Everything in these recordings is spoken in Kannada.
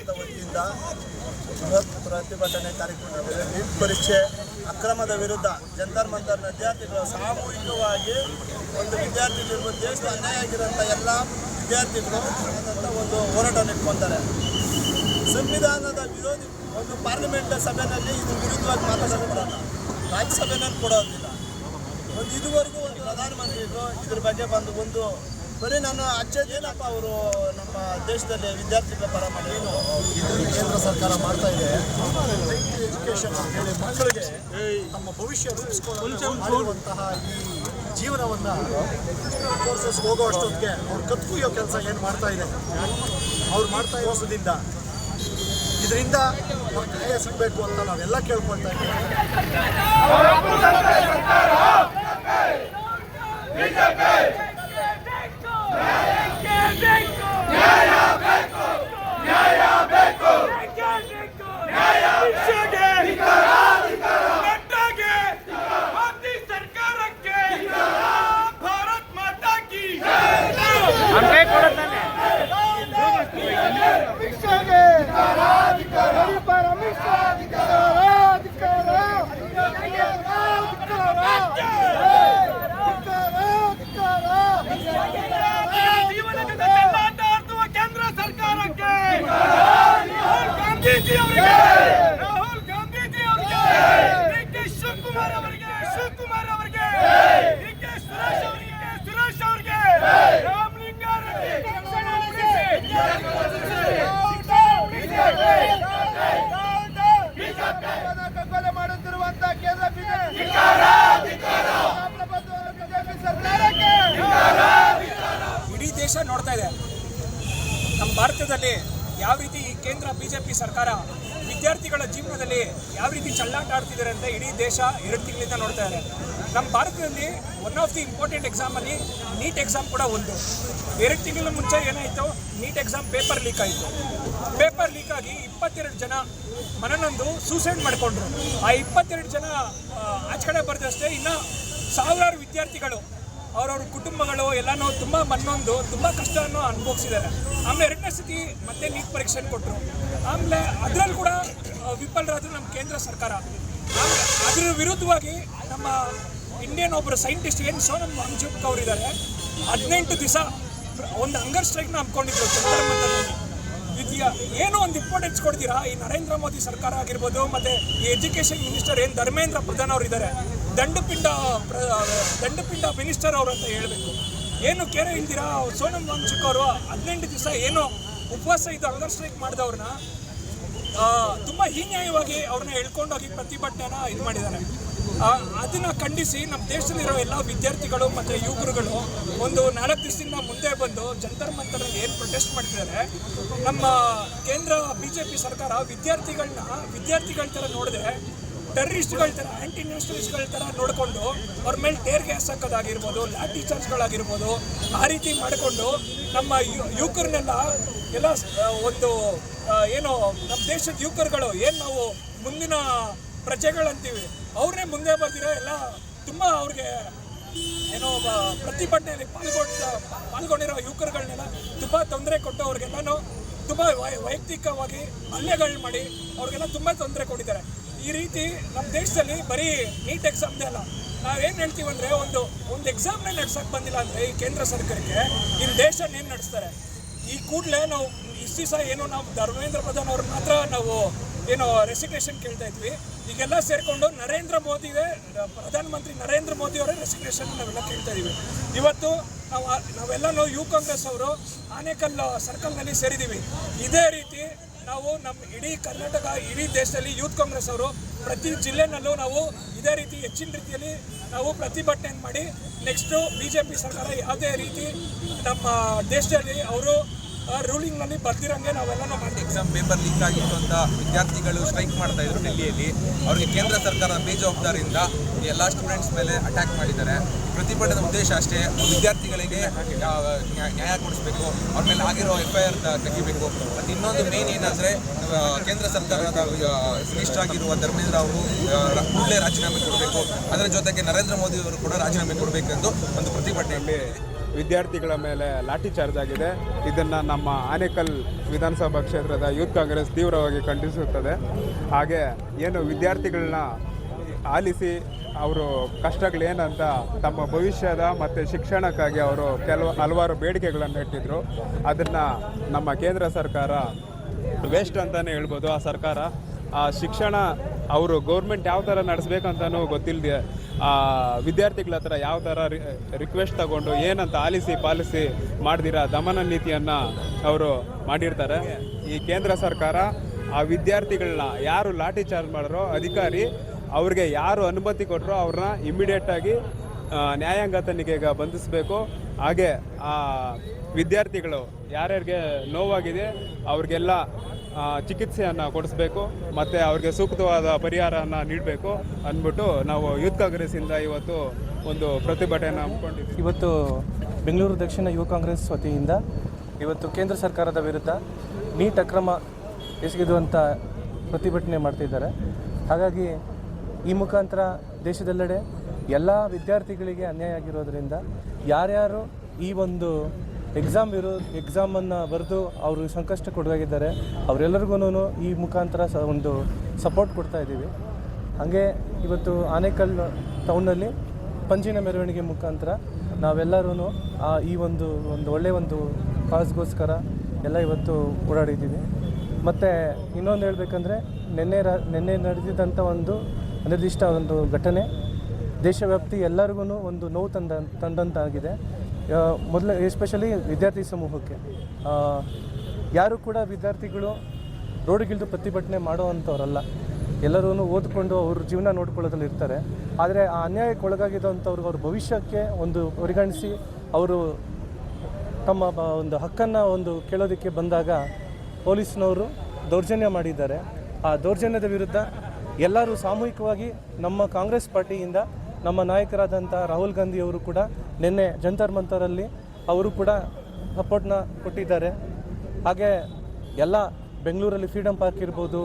ವತಿಯಿಂದ ಬೃಹತ್ ಪ್ರತಿಭಟನೆ ಕಾರ್ಯಕ್ರಮದಲ್ಲಿ ನೀಟ್ ಪರೀಕ್ಷೆ ಅಕ್ರಮದ ವಿರುದ್ಧ ಜಂತರ್ ಮಂತರ್ ವಿದ್ಯಾರ್ಥಿಗಳು ಸಾಮೂಹಿಕವಾಗಿ ಒಂದು ವಿದ್ಯಾರ್ಥಿಗಳಿರುವ ದೇಶದ ಅನ್ಯಾಯ ಆಗಿರುವಂಥ ಎಲ್ಲ ವಿದ್ಯಾರ್ಥಿಗಳು ಒಂದು ಹೋರಾಟ ಇಟ್ಕೊತಾರೆ. ಸಂವಿಧಾನದ ವಿರೋಧಿ ಒಂದು ಪಾರ್ಲಿಮೆಂಟ್ ಸಭೆಯಲ್ಲಿ ಇದ್ರ ವಿರುದ್ಧವಾಗಿ ಮಾತಾಡೋದು ಕೊಡೋಣ, ರಾಜ್ಯಸಭೆಯಲ್ಲಿ ಕೊಡೋದಿಲ್ಲ. ಇದುವರೆಗೂ ಒಂದು ಪ್ರಧಾನಮಂತ್ರಿಗಳು ಇದ್ರ ಬಗ್ಗೆ ಒಂದು ಬರೀ ನಾನು ಅಚ್ಚೇನಪ್ಪ ಅವರು ನಮ್ಮ ದೇಶದಲ್ಲಿ ವಿದ್ಯಾರ್ಥಿಗಳ ಪರ ಮಾಡಿ ಕೇಂದ್ರ ಸರ್ಕಾರ ಮಾಡ್ತಾ ಇದೆ. ಎಜುಕೇಷನ್ ಹೇಳಿ ಮಕ್ಕಳಿಗೆ ತಮ್ಮ ಭವಿಷ್ಯ ರೂಪಿಸಿಕೊಳ್ಳುವಂತಹ ಈ ಜೀವನವನ್ನು ಕೋರ್ಸಸ್ ಹೋಗೋ ಅಷ್ಟೊತ್ತಿಗೆ ಅವ್ರು ಕತ್ಕುಯ್ಯೋ ಕೆಲಸ ಏನು ಮಾಡ್ತಾ ಇದೆ, ಅವ್ರು ಮಾಡ್ತಾ ಇರೋದ್ರಿಂದ ಇದರಿಂದ ನ್ಯಾಯ ಸಿಗಬೇಕು ಅಂತ ನಾವೆಲ್ಲ ಕೇಳ್ಕೊಳ್ತಾ ಇದ್ದೀವಿ. ರಾಹುಲ್ ಗಾಂಧೀಜಿ ಅವರಿಗೆ, ಡಿ.ಕೆ. ಶಿವಕುಮಾರ್ ಅವರಿಗೆ, ಡಿ.ಕೆ. ಸುರೇಶ್ ಅವರಿಗೆ, ರಾಮಲಿಂಗಾರೆಡ್ಡಿ ಕೊಲೆ ಮಾಡುತ್ತಿರುವಂತಹ ಕೇಂದ್ರ ಬಿಜೆಪಿ ಸರ್ಕಾರಕ್ಕೆ ಇಡೀ ದೇಶ ನೋಡ್ತಾ ಇದೆ. ನಮ್ಮ ಭಾರತದಲ್ಲಿ ಯಾವ ರೀತಿ ಈ ಕೇಂದ್ರ ಬಿಜೆಪಿ ಸರ್ಕಾರ ವಿದ್ಯಾರ್ಥಿಗಳ ಜೀವನದಲ್ಲಿ ಯಾವ ರೀತಿ ಚಳ್ಳಾಟ ಆಡ್ತಿದ್ದಾರೆ ಅಂತ ಇಡೀ ದೇಶ 2 ತಿಂಗಳಿಂದ ನೋಡ್ತಾ ಇದೆ. ನಮ್ಮ ಭಾರತದಲ್ಲಿ ಒನ್ ಆಫ್ ದಿ ಇಂಪಾರ್ಟೆಂಟ್ ಎಕ್ಸಾಮಲ್ಲಿ ನೀಟ್ ಎಕ್ಸಾಮ್ ಕೂಡ ಒಂದು. 2 ತಿಂಗಳ ಮುಂಚೆ ಏನಾಯಿತು, ನೀಟ್ ಎಕ್ಸಾಮ್ ಪೇಪರ್ ಲೀಕ್ ಆಯಿತು. ಪೇಪರ್ ಲೀಕ್ ಆಗಿ 22 ಜನ ಮನನೊಂದು ಸೂಸೈಡ್ ಮಾಡಿಕೊಂಡ್ರು. ಆ 22 ಜನ ಆಚೆ ಕಡೆ ಬರೆದಷ್ಟೇ ಇನ್ನು ಸಾವಿರಾರು ವಿದ್ಯಾರ್ಥಿಗಳು ಅವರವ್ರ ಕುಟುಂಬಗಳು ಎಲ್ಲನೂ ತುಂಬ ಮನ್ನೊಂದು ತುಂಬ ಕಷ್ಟವನ್ನು ಅನುಭವಿಸಿದ್ದಾರೆ. ಆಮೇಲೆ 2ನೇ ಸತಿ ಮತ್ತೆ ನೀಟ್ ಪರೀಕ್ಷೆ ಕೊಟ್ಟರು. ಆಮೇಲೆ ಅದರಲ್ಲಿ ಕೂಡ ವಿಫಲರಾದ್ರು ನಮ್ಮ ಕೇಂದ್ರ ಸರ್ಕಾರ. ಅದರ ವಿರುದ್ಧವಾಗಿ ನಮ್ಮ ಇಂಡಿಯನ್ ಒಬ್ಬರು ಸೈಂಟಿಸ್ಟ್ ಏನು ಸೋನಮ್ ವಾಂಗ್ಚುಕ್ ಅವರಿದ್ದಾರೆ, 18 ದಿವಸ ಒಂದು ಹಂಗರ್ ಸ್ಟ್ರೈಕ್ನ ಹಮ್ಮಿಕೊಂಡಿದ್ರು ಜಂತರ್ ಮಂತರ್ನಲ್ಲಿ. ಏನೋ ಒಂದು ಇಂಪಾರ್ಟೆನ್ಸ್ ಕೊಡ್ತೀರಾ ಈ ನರೇಂದ್ರ ಮೋದಿ ಸರ್ಕಾರ ಆಗಿರ್ಬೋದು, ಮತ್ತು ಈ ಎಜುಕೇಷನ್ ಮಿನಿಸ್ಟರ್ ಏನು ಧರ್ಮೇಂದ್ರ ಪ್ರಧಾನ್ ಅವರು ಇದ್ದಾರೆ, ದಂಡಪಿಂಡ ಮಿನಿಸ್ಟರ್ ಅವರು ಅಂತ ಹೇಳಬೇಕು. ಏನು ಕೇರೆ ಇಲ್ದಿರಾ ಸೋನಮ್ ವಾಂಗ್ಚುಕ್ ಅವರು 18 ದಿವಸ ಏನೋ ಉಪವಾಸ ಇದ್ದು ಹಂಗರ್ ಸ್ಟ್ರೈಕ್ ಮಾಡಿದವ್ರನ್ನ ತುಂಬ ಹೀನ್ಯಾಯವಾಗಿ ಅವ್ರನ್ನ ಎಳ್ಕೊಂಡೋಗಿ ಪ್ರತಿಭಟನೆನ ಇದು ಮಾಡಿದ್ದಾರೆ. ಅದನ್ನು ಖಂಡಿಸಿ ನಮ್ಮ ದೇಶದಲ್ಲಿರೋ ಎಲ್ಲ ವಿದ್ಯಾರ್ಥಿಗಳು ಮತ್ತು ಯುವಕರುಗಳು ಒಂದು 4 ದಿವಸದಿಂದ ಮುಂದೆ ಬಂದು ಜಂತರ್ ಮಂತರಲ್ಲಿ ಏನು ಪ್ರೊಟೆಸ್ಟ್ ಮಾಡ್ತಿದ್ದಾರೆ. ನಮ್ಮ ಕೇಂದ್ರ ಬಿಜೆಪಿ ಸರ್ಕಾರ ವಿದ್ಯಾರ್ಥಿಗಳ ಥರ ನೋಡಿದೆ ಟೆರರಿಸ್ಟ್ಗಳ ಥರ, ಆ್ಯಂಟಿ ನ್ಯಾಷನಲಿಸ್ಟ್ಗಳ ಥರ ನೋಡಿಕೊಂಡು ಅವ್ರ ಮೇಲೆ ಟೇರ್ ಗ್ಯಾಸ್ ಹಾಕೋದಾಗಿರ್ಬೋದು, ಲಾಠಿ ಚಾರ್ಜ್ಗಳಾಗಿರ್ಬೋದು, ಆ ರೀತಿ ಮಾಡಿಕೊಂಡು ನಮ್ಮ ಯುವಕರನ್ನೆಲ್ಲ ಎಲ್ಲ ಒಂದು ಏನು ನಮ್ಮ ದೇಶದ ಯುವಕರುಗಳು ಏನು ನಾವು ಮುಂದಿನ ಪ್ರಜೆಗಳಂತೀವಿ ಅವ್ರನ್ನೇ ಮುಂದೆ ಬರ್ದಿರೋ ಎಲ್ಲ ತುಂಬ ಅವ್ರಿಗೆ ಏನೋ ಪ್ರತಿಭಟನೆಯಲ್ಲಿ ಪಾಲ್ಗೊಂಡಿರೋ ಯುವಕರುಗಳನ್ನೆಲ್ಲ ತುಂಬ ತೊಂದರೆ ಕೊಟ್ಟು ಅವ್ರಿಗೆಲ್ಲನೂ ತುಂಬ ವೈಯಕ್ತಿಕವಾಗಿ ಹಲ್ಲೆಗಳು ಮಾಡಿ ಅವ್ರಿಗೆಲ್ಲ ತುಂಬ ತೊಂದರೆ ಕೊಟ್ಟಿದ್ದಾರೆ. ಈ ರೀತಿ ನಮ್ಮ ದೇಶದಲ್ಲಿ ಬರೀ ನೀಟ್ ಎಕ್ಸಾಮ್ದೇ ಅಲ್ಲ, ನಾವೇನು ಹೇಳ್ತೀವಂದರೆ ಒಂದು ಎಕ್ಸಾಮ್ನೇ ನಡ್ಸೋಕ್ಕೆ ಬಂದಿಲ್ಲ ಅಂದರೆ ಈ ಕೇಂದ್ರ ಸರ್ಕಾರಕ್ಕೆ ಇನ್ನು ದೇಶನೇನು ನಡೆಸ್ತಾರೆ. ಈ ಕೂಡಲೇ ನಾವು ಇಷ್ಟು ದಿವಸ ಏನು ನಾವು ಧರ್ಮೇಂದ್ರ ಪ್ರಧಾನ್ ಅವ್ರನ್ನ ಮಾತ್ರ ನಾವು ಏನೋ ರೆಸಿಗ್ನೇಷನ್ ಕೇಳ್ತಾ ಇದ್ವಿ. ಈಗೆಲ್ಲ ಸೇರಿಕೊಂಡು ಪ್ರಧಾನಮಂತ್ರಿ ನರೇಂದ್ರ ಮೋದಿ ಅವರೇ ರೆಸಿಗ್ನೇಷನ್ ನಾವೆಲ್ಲ ಕೇಳ್ತಾ ಇದ್ದೀವಿ. ಇವತ್ತು ನಾವೆಲ್ಲನೂ ಯುವ ಕಾಂಗ್ರೆಸ್ ಅವರು ಆನೇಕಲ್ ಸರ್ಕಲ್ನಲ್ಲಿ ಸೇರಿದ್ದೀವಿ. ಇದೇ ರೀತಿ ನಾವು ನಮ್ಮ ಇಡೀ ಕರ್ನಾಟಕ, ಇಡೀ ದೇಶದಲ್ಲಿ ಯೂತ್ ಕಾಂಗ್ರೆಸ್ ಅವರು ಪ್ರತಿ ಜಿಲ್ಲೆನಲ್ಲೂ ನಾವು ಇದೇ ರೀತಿ ಹೆಚ್ಚಿನ ರೀತಿಯಲ್ಲಿ ನಾವು ಪ್ರತಿಭಟನೆ ಮಾಡಿ ನೆಕ್ಸ್ಟು BJP ಸರ್ಕಾರ ಯಾವುದೇ ರೀತಿ ನಮ್ಮ ದೇಶದಲ್ಲಿ ಅವರು ರೂಲಿಂಗ್ನಲ್ಲಿ ಬರ್ದಿರಂಗೆ ನಾವೆಲ್ಲ ಮಾಡಿ ಎಕ್ಸಾಮ್ ಪೇಪರ್ ಲೀಕ್ ಆಗಿತ್ತು ಅಂತ ವಿದ್ಯಾರ್ಥಿಗಳು ಸ್ಟ್ರೈಕ್ ಮಾಡ್ತಾ ಇದ್ರು ಡೆಲ್ಲಿಯಲ್ಲಿ. ಅವ್ರಿಗೆ ಕೇಂದ್ರ ಸರ್ಕಾರ ಬೇಜವಾಬ್ದಾರಿಯಿಂದ ಎಲ್ಲ ಸ್ಟೂಡೆಂಟ್ಸ್ ಮೇಲೆ ಅಟ್ಯಾಕ್ ಮಾಡಿದ್ದಾರೆ. ಪ್ರತಿಭಟನೆ ಉದ್ದೇಶ ಅಷ್ಟೇ, ವಿದ್ಯಾರ್ಥಿಗಳಿಗೆ ನ್ಯಾಯ ಕೊಡಿಸ್ಬೇಕು, ಅವ್ರ ಮೇಲೆ ಆಗಿರೋ FIR ತೆಗಿಬೇಕು. ಮತ್ತು ಇನ್ನೊಂದು ಮೇನ್ ಏನಂದರೆ ಕೇಂದ್ರ ಸರ್ಕಾರದ ಮಿನಿಸ್ಟರ್ ಆಗಿರುವ ಧರ್ಮೇಂದ್ರ ಅವರು ಕೂಡಲೇ ರಾಜೀನಾಮೆ ಕೊಡಬೇಕು. ಅದರ ಜೊತೆಗೆ ನರೇಂದ್ರ ಮೋದಿ ಅವರು ಕೂಡ ರಾಜೀನಾಮೆ ಕೊಡಬೇಕೆಂದು ಒಂದು ಪ್ರತಿಭಟನೆ. ವಿದ್ಯಾರ್ಥಿಗಳ ಮೇಲೆ ಲಾಠಿ ಚಾರ್ಜ್ ಆಗಿದೆ. ಇದನ್ನು ನಮ್ಮ ಆನೇಕಲ್ ವಿಧಾನಸಭಾ ಕ್ಷೇತ್ರದ ಯೂತ್ ಕಾಂಗ್ರೆಸ್ ತೀವ್ರವಾಗಿ ಖಂಡಿಸುತ್ತದೆ. ಹಾಗೆ ಏನು ವಿದ್ಯಾರ್ಥಿಗಳನ್ನ ಆಲಿಸಿ ಅವರು ಕಷ್ಟಗಳೇನಂತ ತಮ್ಮ ಭವಿಷ್ಯದ ಮತ್ತು ಶಿಕ್ಷಣಕ್ಕಾಗಿ ಅವರು ಹಲವಾರು ಬೇಡಿಕೆಗಳನ್ನು ಇಟ್ಟಿದ್ದರು. ಅದನ್ನು ನಮ್ಮ ಕೇಂದ್ರ ಸರ್ಕಾರ ವೇಸ್ಟ್ ಅಂತಲೇ ಹೇಳ್ಬೋದು. ಆ ಸರ್ಕಾರ ಆ ಶಿಕ್ಷಣ ಅವರು ಗೌರ್ಮೆಂಟ್ ಯಾವ ಥರ ನಡೆಸ್ಬೇಕಂತನೂ ಗೊತ್ತಿಲ್ಲದೆ ವಿದ್ಯಾರ್ಥಿಗಳ ಹತ್ರ ಯಾವ ಥರ ರಿಕ್ವೆಸ್ಟ್ ತಗೊಂಡು ಏನಂತ ಆಲಿಸಿ ಪಾಲಿಸಿ ಮಾಡ್ದಿರ ದಮನ ನೀತಿಯನ್ನು ಅವರು ಮಾಡಿರ್ತಾರೆ. ಈ ಕೇಂದ್ರ ಸರ್ಕಾರ ಆ ವಿದ್ಯಾರ್ಥಿಗಳನ್ನ ಯಾರು ಲಾಠಿ ಚಾರ್ಜ್ ಮಾಡಿರೋ ಅಧಿಕಾರಿ ಅವ್ರಿಗೆ ಯಾರು ಅನುಮತಿ ಕೊಟ್ಟರೋ ಅವ್ರನ್ನ ಇಮ್ಮಿಡಿಯೇಟಾಗಿ ನ್ಯಾಯಾಂಗ ತನಿಖೆಗೆ ಬಂಧಿಸಬೇಕು. ಹಾಗೆ ಆ ವಿದ್ಯಾರ್ಥಿಗಳು ಯಾರ್ಯಾರಿಗೆ ನೋವಾಗಿದೆ ಅವ್ರಿಗೆಲ್ಲ ಚಿಕಿತ್ಸೆಯನ್ನು ಕೊಡಿಸ್ಬೇಕು ಮತ್ತು ಅವ್ರಿಗೆ ಸೂಕ್ತವಾದ ಪರಿಹಾರವನ್ನು ನೀಡಬೇಕು ಅಂದ್ಬಿಟ್ಟು ನಾವು ಯೂತ್ ಕಾಂಗ್ರೆಸ್ಸಿಂದ ಇವತ್ತು ಒಂದು ಪ್ರತಿಭಟನೆ ಹಮ್ಮಿಕೊಂಡಿದ್ದೀವಿ. ಇವತ್ತು ಬೆಂಗಳೂರು ದಕ್ಷಿಣ ಯುವ ಕಾಂಗ್ರೆಸ್ ವತಿಯಿಂದ ಇವತ್ತು ಕೇಂದ್ರ ಸರ್ಕಾರದ ವಿರುದ್ಧ ನೀಟ್ ಅಕ್ರಮ ಎಸಗಿರುವಂಥ ಪ್ರತಿಭಟನೆ ಮಾಡ್ತಿದ್ದಾರೆ. ಹಾಗಾಗಿ ಈ ಮುಖಾಂತರ ದೇಶದೆಲ್ಲೆಡೆ ಎಲ್ಲ ವಿದ್ಯಾರ್ಥಿಗಳಿಗೆ ಅನ್ಯಾಯ ಆಗಿರೋದ್ರಿಂದ ಯಾರ್ಯಾರು ಈ ಒಂದು ಎಕ್ಸಾಮನ್ನು ಬರೆದು ಅವರು ಸಂಕಷ್ಟಕ್ಕೊಳಗಾಗಿದ್ದಾರೆ ಅವರೆಲ್ಲರಿಗೂ ಈ ಮುಖಾಂತರ ಒಂದು ಸಪೋರ್ಟ್ ಕೊಡ್ತಾ ಇದ್ದೀವಿ. ಹಾಗೆ ಇವತ್ತು ಆನೇಕಲ್ ಟೌನಲ್ಲಿ ಪಂಜಿನ ಮೆರವಣಿಗೆ ಮುಖಾಂತರ ನಾವೆಲ್ಲರೂ ಈ ಒಂದು ಒಳ್ಳೆಯ ಒಂದು ಕಾಸ್ಗೋಸ್ಕರ ಎಲ್ಲ ಇವತ್ತು ಓಡಾಡಿದ್ದೀವಿ. ಮತ್ತು ಇನ್ನೊಂದು ಹೇಳಬೇಕಂದ್ರೆ ನಿನ್ನೆ ನಡೆದಿದ್ದಂಥ ಒಂದು ನಿರ್ದಿಷ್ಟ ಒಂದು ಘಟನೆ ದೇಶವ್ಯಾಪ್ತಿ ಎಲ್ಲರಿಗೂ ಒಂದು ನೋವು ತಂದಂತಾಗಿದೆ. ಮೊದಲು ಎಸ್ಪೆಷಲಿ ವಿದ್ಯಾರ್ಥಿ ಸಮೂಹಕ್ಕೆ ಯಾರು ಕೂಡ ವಿದ್ಯಾರ್ಥಿಗಳು ರೋಡಿಗಿಳಿದು ಪ್ರತಿಭಟನೆ ಮಾಡೋ ಅಂಥವ್ರಲ್ಲ. ಎಲ್ಲರೂ ಓದ್ಕೊಂಡು ಅವ್ರ ಜೀವನ ನೋಡ್ಕೊಳ್ಳೋದ್ರಲ್ಲಿ ಇರ್ತಾರೆ. ಆದರೆ ಆ ಅನ್ಯಾಯಕ್ಕೆ ಒಳಗಾಗಿದ್ದಂಥವ್ರಿಗೆ ಅವ್ರ ಭವಿಷ್ಯಕ್ಕೆ ಒಂದು ಪರಿಗಣಿಸಿ ಅವರು ತಮ್ಮ ಒಂದು ಹಕ್ಕನ್ನು ಒಂದು ಕೇಳೋದಕ್ಕೆ ಬಂದಾಗ ಪೊಲೀಸ್ನವರು ದೌರ್ಜನ್ಯ ಮಾಡಿದ್ದಾರೆ. ಆ ದೌರ್ಜನ್ಯದ ವಿರುದ್ಧ ಎಲ್ಲರೂ ಸಾಮೂಹಿಕವಾಗಿ ನಮ್ಮ ಕಾಂಗ್ರೆಸ್ ಪಾರ್ಟಿಯಿಂದ ನಮ್ಮ ನಾಯಕರಾದಂಥ ರಾಹುಲ್ ಗಾಂಧಿಯವರು ಕೂಡ ನಿನ್ನೆ ಜಂತರ್ ಮಂತರಲ್ಲಿ ಅವರು ಕೂಡ ಸಪೋರ್ಟ್ನ ಕೊಟ್ಟಿದ್ದಾರೆ. ಹಾಗೆ ಎಲ್ಲ ಬೆಂಗಳೂರಲ್ಲಿ ಫ್ರೀಡಮ್ ಪಾರ್ಕ್ ಇರ್ಬೋದು,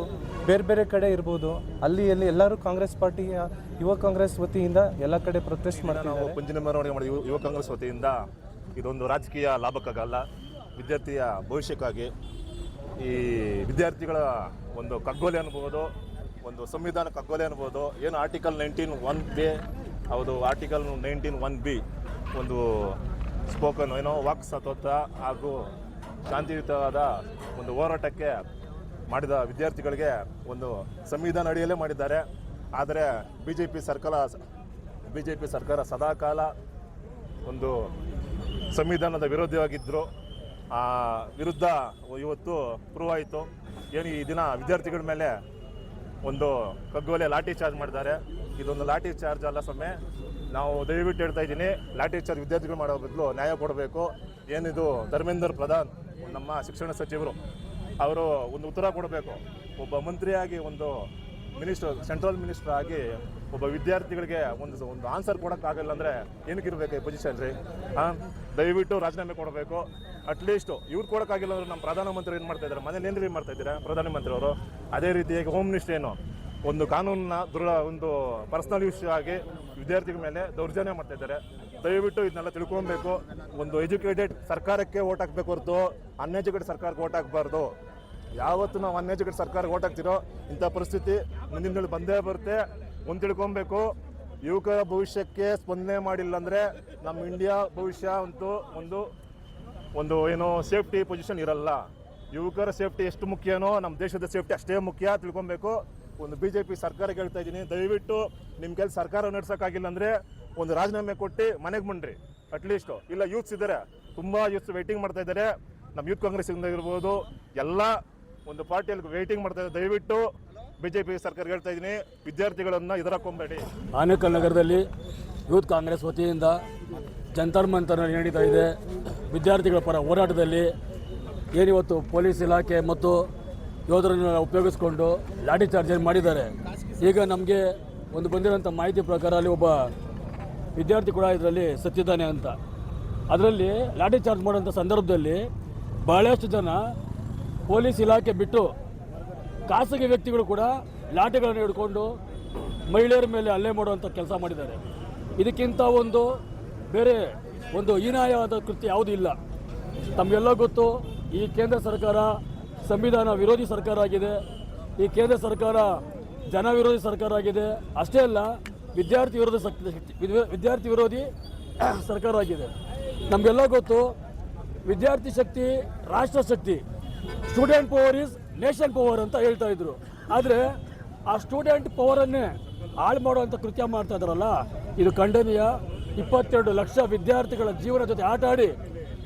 ಬೇರೆ ಬೇರೆ ಕಡೆ ಇರ್ಬೋದು, ಅಲ್ಲಿ ಎಲ್ಲರೂ ಕಾಂಗ್ರೆಸ್ ಪಾರ್ಟಿಯ ಯುವ ಕಾಂಗ್ರೆಸ್ ವತಿಯಿಂದ ಎಲ್ಲ ಕಡೆ ಪ್ರೊಟೆಸ್ಟ್ ಮಾಡ್ತಾರೆ. ನಾವು ಪಂಜಿನ ಮೆರವಣಿಗೆ ಮಾಡಿದ ಯುವ ಕಾಂಗ್ರೆಸ್ ವತಿಯಿಂದ ಇದೊಂದು ರಾಜಕೀಯ ಲಾಭಕ್ಕಾಗಲ್ಲ, ವಿದ್ಯಾರ್ಥಿಯ ಭವಿಷ್ಯಕ್ಕಾಗಿ ಈ ವಿದ್ಯಾರ್ಥಿಗಳ ಒಂದು ಕಗ್ಗೊಲೆ ಅನ್ಬೋದು, ಒಂದು ಸಂವಿಧಾನ ಕಗ್ಗೊಲೆ ಅನ್ಬೋದು. ಏನು ಆರ್ಟಿಕಲ್ 19(1)(a) ಹೌದು, ಆರ್ಟಿಕಲ್ 19(1)(b) ಒಂದು ಸ್ಪೋಕನ್ ವಾಕ್ ಸ್ವಾತಂತ್ರ್ಯ ಹಾಗೂ ಶಾಂತಿಯುತವಾದ ಒಂದು ಹೋರಾಟಕ್ಕೆ ಮಾಡಿದ ವಿದ್ಯಾರ್ಥಿಗಳಿಗೆ ಒಂದು ಸಂವಿಧಾನ ಅಡಿಯಲ್ಲೇ ಮಾಡಿದ್ದಾರೆ. ಆದರೆ ಬಿ ಜೆ ಪಿ ಸರ್ಕಾರ ಸದಾಕಾಲ ಒಂದು ಸಂವಿಧಾನದ ವಿರೋಧಿಯಾಗಿದ್ದರು. ಆ ವಿರುದ್ಧ ಇವತ್ತು ಪ್ರೂವ್ ಆಯಿತು. ಏನು ಈ ದಿನ ವಿದ್ಯಾರ್ಥಿಗಳ ಮೇಲೆ ಒಂದು ಕಗ್ಗೊಲೆ ಲಾಠಿ ಚಾರ್ಜ್ ಮಾಡಿದ್ದಾರೆ. ಇದೊಂದು ಲಾಠಿ ಚಾರ್ಜ್ ಅಲ್ಲ ಸ್ವಾಮಿ, ನಾವು ದಯವಿಟ್ಟು ಹೇಳ್ತಾ ಇದ್ದೀನಿ, ಲಾಠಿ ಚಾರ್ಜ್ ವಿದ್ಯಾರ್ಥಿಗಳು ಮಾಡೋ ಬದಲು ನ್ಯಾಯ ಕೊಡಬೇಕು. ಏನಿದು ಧರ್ಮೇಂದ್ರ ಪ್ರಧಾನ್ ನಮ್ಮ ಶಿಕ್ಷಣ ಸಚಿವರು ಅವರು ಒಂದು ಉತ್ತರ ಕೊಡಬೇಕು. ಒಬ್ಬ ಮಂತ್ರಿಯಾಗಿ ಒಂದು ಸೆಂಟ್ರಲ್ ಮಿನಿಸ್ಟರ್ ಆಗಿ ಒಬ್ಬ ವಿದ್ಯಾರ್ಥಿಗಳಿಗೆ ಒಂದು ಆನ್ಸರ್ ಕೊಡೋಕ್ಕಾಗಲ್ಲ ಅಂದರೆ ಏನಕ್ಕಿರಬೇಕು ಈ ಪೊಸಿಷನ್ ರೀ? ದಯವಿಟ್ಟು ರಾಜೀನಾಮೆ ಕೊಡಬೇಕು. ಅಟ್ಲೀಸ್ಟು ಇವ್ರು ಕೊಡೋಕ್ಕಾಗಿಲ್ಲ ಅಂದ್ರೆ ನಮ್ಮ ಪ್ರಧಾನಮಂತ್ರಿ ಏನು ಮಾಡ್ತಾ ಇದ್ದಾರೆ, ಮನೇಲಿ ಏನು ಮಾಡ್ತಾ ಇದ್ದೀರಾ ಪ್ರಧಾನಮಂತ್ರಿ ಅವರು? ಅದೇ ರೀತಿಯಾಗಿ ಹೋಮ್ ಮಿನಿಸ್ಟರ್ ಏನು ಒಂದು ಕಾನೂನನ್ನ ಒಂದು ಪರ್ಸನಲ್ ಇಶ್ಯೂ ಆಗಿ ವಿದ್ಯಾರ್ಥಿಗಳ ಮೇಲೆ ದೌರ್ಜನ್ಯ ಮಾಡ್ತಾ ಇದ್ದಾರೆ. ದಯವಿಟ್ಟು ಇದನ್ನೆಲ್ಲ ತಿಳ್ಕೊಬೇಕು. ಒಂದು ಎಜುಕೇಟೆಡ್ ಸರ್ಕಾರಕ್ಕೆ ಓಟ್ ಹಾಕಬೇಕು ಹೊರತು ಅನ್ಎಜುಕೇಟೆಡ್ ಸರ್ಕಾರಕ್ಕೆ ಓಟ್ ಹಾಕಬಾರ್ದು. ಯಾವತ್ತು ನಾವು ಅನ್ಎಜುಕೇಟೆಡ್ ಸರ್ಕಾರಕ್ಕೆ ಓಟ್ ಹಾಕ್ತಿರೋ ಇಂಥ ಪರಿಸ್ಥಿತಿ ಮುಂದಿನ ದಿನದಲ್ಲಿ ಬಂದೇ ಬರುತ್ತೆ. ಒಂದು ತಿಳ್ಕೊಬೇಕು, ಯುವಕರ ಭವಿಷ್ಯಕ್ಕೆ ಸ್ಪಂದನೆ ಮಾಡಿಲ್ಲ ಅಂದರೆ ನಮ್ಮ ಇಂಡಿಯಾ ಭವಿಷ್ಯ ಅಂತೂ ಒಂದು ಏನೋ ಸೇಫ್ಟಿ ಪೊಸಿಷನ್ ಇರಲ್ಲ. ಯುವಕರ ಸೇಫ್ಟಿ ಎಷ್ಟು ಮುಖ್ಯನೋ ನಮ್ಮ ದೇಶದ ಸೇಫ್ಟಿ ಅಷ್ಟೇ ಮುಖ್ಯ, ತಿಳ್ಕೊಬೇಕು. ಒಂದು BJP ಸರ್ಕಾರಕ್ಕೆ ಹೇಳ್ತಾ ಇದ್ದೀನಿ, ದಯವಿಟ್ಟು ನಿಮ್ಮ ಕೆಲಸ ಸರ್ಕಾರ ನಡೆಸೋಕ್ಕಾಗಿಲ್ಲ ಅಂದರೆ ಒಂದು ರಾಜೀನಾಮೆ ಕೊಟ್ಟು ಮನೆಗೆ ಬನ್ನಿರಿ ಅಟ್ಲೀಸ್ಟು. ಇಲ್ಲ ಯೂತ್ಸ್ ಇದ್ದಾರೆ, ತುಂಬ ಯೂತ್ಸ್ ವೆಯ್ಟಿಂಗ್ ಮಾಡ್ತಾ ಇದ್ದಾರೆ. ನಮ್ಮ ಯೂತ್ ಕಾಂಗ್ರೆಸ್ಸಿಂದ ಇರ್ಬೋದು, ಎಲ್ಲ ಒಂದು ಪಾರ್ಟಿಯಲ್ಲಿ ವೆಯ್ಟಿಂಗ್ ಮಾಡ್ತಾ ಇದ್ದಾರೆ. ದಯವಿಟ್ಟು BJP ಸರ್ಕಾರಕ್ಕೆ ಹೇಳ್ತಾ ಇದ್ದೀನಿ, ವಿದ್ಯಾರ್ಥಿಗಳನ್ನು ಎದುರಾಕೊಂಬೇಡಿ. ಆನೇಕಲ್ ನಗರದಲ್ಲಿ ಯೂತ್ ಕಾಂಗ್ರೆಸ್ ವತಿಯಿಂದ ಜಂತರ್ ಮಂತರ್ ನಡೀತಾ ಇದೆ. ವಿದ್ಯಾರ್ಥಿಗಳ ಪರ ಹೋರಾಟದಲ್ಲಿ ಏನಿವತ್ತು ಪೊಲೀಸ್ ಇಲಾಖೆ ಮತ್ತು ಯೋಧರನ್ನು ಉಪಯೋಗಿಸ್ಕೊಂಡು ಲಾಠಿ ಚಾರ್ಜ್ ಮಾಡಿದ್ದಾರೆ. ಈಗ ನಮಗೆ ಒಂದು ಬಂದಿರೋಂಥ ಮಾಹಿತಿ ಪ್ರಕಾರ ಅಲ್ಲಿ ಒಬ್ಬ ವಿದ್ಯಾರ್ಥಿ ಕೂಡ ಇದರಲ್ಲಿ ಸತ್ತಿದ್ದಾನೆ ಅಂತ. ಅದರಲ್ಲಿ ಲಾಠಿ ಚಾರ್ಜ್ ಮಾಡುವಂಥ ಸಂದರ್ಭದಲ್ಲಿ ಬಹಳಷ್ಟು ಜನ ಪೊಲೀಸ್ ಇಲಾಖೆ ಬಿಟ್ಟು ಖಾಸಗಿ ವ್ಯಕ್ತಿಗಳು ಕೂಡ ಲಾಠಿಗಳನ್ನು ಹಿಡ್ಕೊಂಡು ಮಹಿಳೆಯರ ಮೇಲೆ ಹಲ್ಲೆ ಮಾಡುವಂಥ ಕೆಲಸ ಮಾಡಿದ್ದಾರೆ. ಇದಕ್ಕಿಂತ ಒಂದು ಬೇರೆ ಒಂದು ಹೀನಾಯವಾದ ಕೃತ್ಯ ಯಾವುದೂ ಇಲ್ಲ. ತಮಗೆಲ್ಲ ಗೊತ್ತು, ಈ ಕೇಂದ್ರ ಸರ್ಕಾರ ಸಂವಿಧಾನ ವಿರೋಧಿ ಸರ್ಕಾರ ಆಗಿದೆ. ಈ ಕೇಂದ್ರ ಸರ್ಕಾರ ಜನ ವಿರೋಧಿ ಸರ್ಕಾರ ಆಗಿದೆ. ಅಷ್ಟೇ ಅಲ್ಲ, ವಿದ್ಯಾರ್ಥಿ ವಿರೋಧಿ ಸರ್ಕಾರ ಆಗಿದೆ. ನಮಗೆಲ್ಲ ಗೊತ್ತು, ವಿದ್ಯಾರ್ಥಿ ಶಕ್ತಿ ರಾಷ್ಟ್ರ ಶಕ್ತಿ, student power is nation power ಅಂತ ಹೇಳ್ತಾ ಇದ್ರು. ಆದರೆ ಆ ಸ್ಟೂಡೆಂಟ್ ಪವರನ್ನೇ ಹಾಳು ಮಾಡುವಂಥ ಕೃತ್ಯ ಮಾಡ್ತಾ ಇದ್ದಾರಲ್ಲ, ಇದು ಖಂಡನೀಯ. 22 ಲಕ್ಷ ವಿದ್ಯಾರ್ಥಿಗಳ ಜೀವನ ಜೊತೆ ಆಟ ಆಡಿ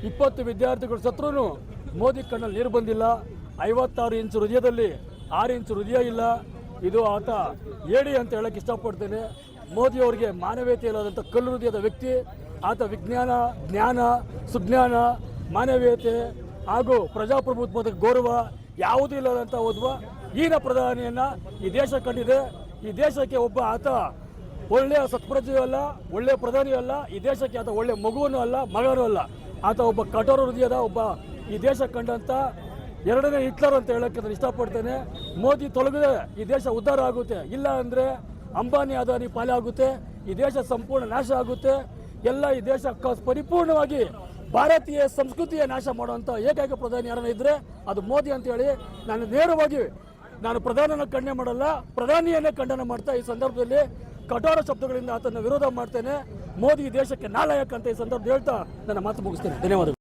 20 ವಿದ್ಯಾರ್ಥಿಗಳು ಸತ್ರೂ ಮೋದಿ ಕಣ್ಣಲ್ಲಿ ನೀರು ಬಂದಿಲ್ಲ. 56 ಇಂಚು ಹೃದಯದಲ್ಲಿ 6 ಇಂಚು ಹೃದಯ ಇಲ್ಲ. ಇದು ಆತ ಹೇಳಿ ಅಂತ ಹೇಳಕ್ಕೆ ಇಷ್ಟಪಡ್ತೇನೆ. ಮೋದಿ ಅವರಿಗೆ ಮಾನವೀಯತೆ ಇಲ್ಲದಂಥ ಕಲ್ಲು ಹೃದಯದ ವ್ಯಕ್ತಿ ಆತ. ವಿಜ್ಞಾನ, ಜ್ಞಾನ, ಸುಜ್ಞಾನ, ಮಾನವೀಯತೆ ಹಾಗೂ ಪ್ರಜಾಪ್ರಭುತ್ವದ ಗೌರವ ಯಾವುದೂ ಇಲ್ಲದಂಥ ಓದುವ ಈನ ಪ್ರಧಾನಿಯನ್ನು ಈ ದೇಶ ಕಂಡಿದೆ. ಈ ದೇಶಕ್ಕೆ ಒಬ್ಬ ಆತ ಒಳ್ಳೆಯ ಸತ್ಪ್ರಜೆಯೂ ಅಲ್ಲ, ಒಳ್ಳೆಯ ಪ್ರಧಾನಿಯೂ ಅಲ್ಲ. ಈ ದೇಶಕ್ಕೆ ಆತ ಒಳ್ಳೆಯ ಮಗುವೂ ಅಲ್ಲ, ಮಗನೂ ಅಲ್ಲ. ಆತ ಒಬ್ಬ ಕಠೋರ ಹೃದಯದ ಒಬ್ಬ ಈ ದೇಶ ಕಂಡಂಥ 2ನೇ ಹಿಟ್ಲರ್ ಅಂತ ಹೇಳೋಕ್ಕೆ ನಾನು ಇಷ್ಟಪಡ್ತೇನೆ. ಮೋದಿ ತೊಲಗಿದೆ ಈ ದೇಶ ಉದ್ಧಾರ ಆಗುತ್ತೆ, ಇಲ್ಲ ಅಂದರೆ ಅಂಬಾನಿ ಅದಾನಿ ಪಾಲೆ ಆಗುತ್ತೆ. ಈ ದೇಶ ಸಂಪೂರ್ಣ ನಾಶ ಆಗುತ್ತೆ. ಎಲ್ಲ ಈ ದೇಶ ಪರಿಪೂರ್ಣವಾಗಿ ಭಾರತೀಯ ಸಂಸ್ಕೃತಿಯ ನಾಶ ಮಾಡುವಂಥ ಏಕೈಕ ಪ್ರಧಾನಿ ಯಾರನ್ನ ಇದ್ದರೆ ಅದು ಮೋದಿ ಅಂತೇಳಿ ನಾನು ನೇರವಾಗಿ ಪ್ರಧಾನನ ಖಂಡನೆ ಮಾಡಲ್ಲ, ಪ್ರಧಾನಿಯನ್ನೇ ಖಂಡನೆ ಮಾಡ್ತಾ ಈ ಸಂದರ್ಭದಲ್ಲಿ ಕಠೋರ ಶಬ್ದಗಳಿಂದ ಆತನ ವಿರೋಧ ಮಾಡ್ತೇನೆ. ಮೋದಿ ದೇಶಕ್ಕೆ ನಾಲಾಯಕ ಅಂತ ಈ ಸಂದರ್ಭ ಹೇಳ್ತಾ ನನ್ನ ಮಾತು ಮುಗಿಸ್ತೇನೆ. ಧನ್ಯವಾದಗಳು.